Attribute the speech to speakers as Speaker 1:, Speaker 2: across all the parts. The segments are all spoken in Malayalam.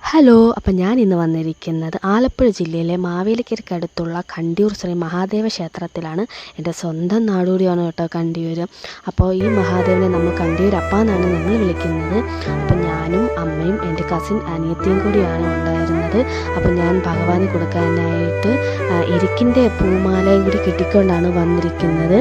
Speaker 1: ഹലോ. അപ്പം ഞാൻ ഇന്ന് വന്നിരിക്കുന്നത് ആലപ്പുഴ ജില്ലയിലെ മാവേലിക്കരയ്ക്കടുത്തുള്ള കണ്ടിയൂർ ശ്രീ മഹാദേവ ക്ഷേത്രത്തിലാണ്. എൻ്റെ സ്വന്തം നാടുകൂടിയാണ് കേട്ടോ കണ്ടിയൂർ. അപ്പോൾ ഈ മഹാദേവനെ നമ്മൾ കണ്ടിയൂരപ്പ എന്നാണ് ഞങ്ങൾ വിളിക്കുന്നത്. അപ്പം ഞാനും അമ്മയും എൻ്റെ കസിൻ അനിയത്തിയും കൂടിയാണ് ഉണ്ടായിരുന്നത്. അപ്പം ഞാൻ ഭഗവാന് കൊടുക്കാനായിട്ട് എരിക്കിൻ്റെ പൂമാലയും കൂടി കിട്ടിക്കൊണ്ടാണ് വന്നിരിക്കുന്നത്.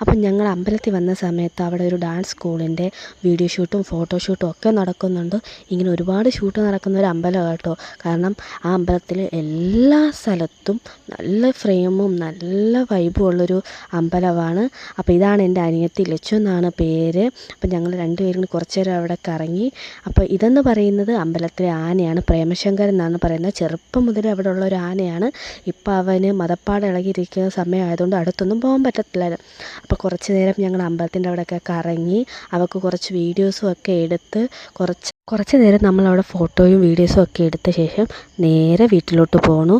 Speaker 1: അപ്പം ഞങ്ങൾ അമ്പലത്തിൽ വന്ന സമയത്ത് അവിടെ ഒരു ഡാൻസ് സ്കൂളിൻ്റെ വീഡിയോ ഷൂട്ടും ഫോട്ടോഷൂട്ടും ഒക്കെ നടക്കുന്നുണ്ട്. ഇങ്ങനെ ഒരുപാട് ഷൂട്ട് നടക്കുന്ന ഒരു അമ്പലം കേട്ടോ. കാരണം ആ അമ്പലത്തിൽ എല്ലാ സ്ഥലത്തും നല്ല ഫ്രെയിമും നല്ല വൈബും ഉള്ളൊരു അമ്പലമാണ്. അപ്പോൾ ഇതാണ് എൻ്റെ അനിയത്തി, ലച്ചു എന്നാണ് പേര്. അപ്പം ഞങ്ങൾ രണ്ടുപേരും കുറച്ച് നേരം അവിടെ കറങ്ങി. അപ്പോൾ ഇതെന്ന് പറയുന്നത് അമ്പലത്തിലെ ആനയാണ്, പ്രേമശങ്കരൻ എന്നാണ് പറയുന്നത്. ചെറുപ്പം മുതൽ അവിടെ ഉള്ള ഒരു ആനയാണ്. ഇപ്പോൾ അവന് മദപ്പാട് ഇളകിയിരിക്കുന്ന സമയമായതുകൊണ്ട് അടുത്തൊന്നും പോകാൻ പറ്റത്തില്ലായിരുന്നു. അപ്പോൾ കുറച്ച് നേരം ഞങ്ങൾ അമ്പലത്തിൻ്റെ അവിടെയൊക്കെ കറങ്ങി അവൾക്ക് കുറച്ച് വീഡിയോസും ഒക്കെ എടുത്ത് കുറച്ച് നേരം നമ്മളവിടെ ഫോട്ടോയും വീഡിയോസും ഒക്കെ എടുത്ത ശേഷം നേരെ വീട്ടിലോട്ട് പോന്നു.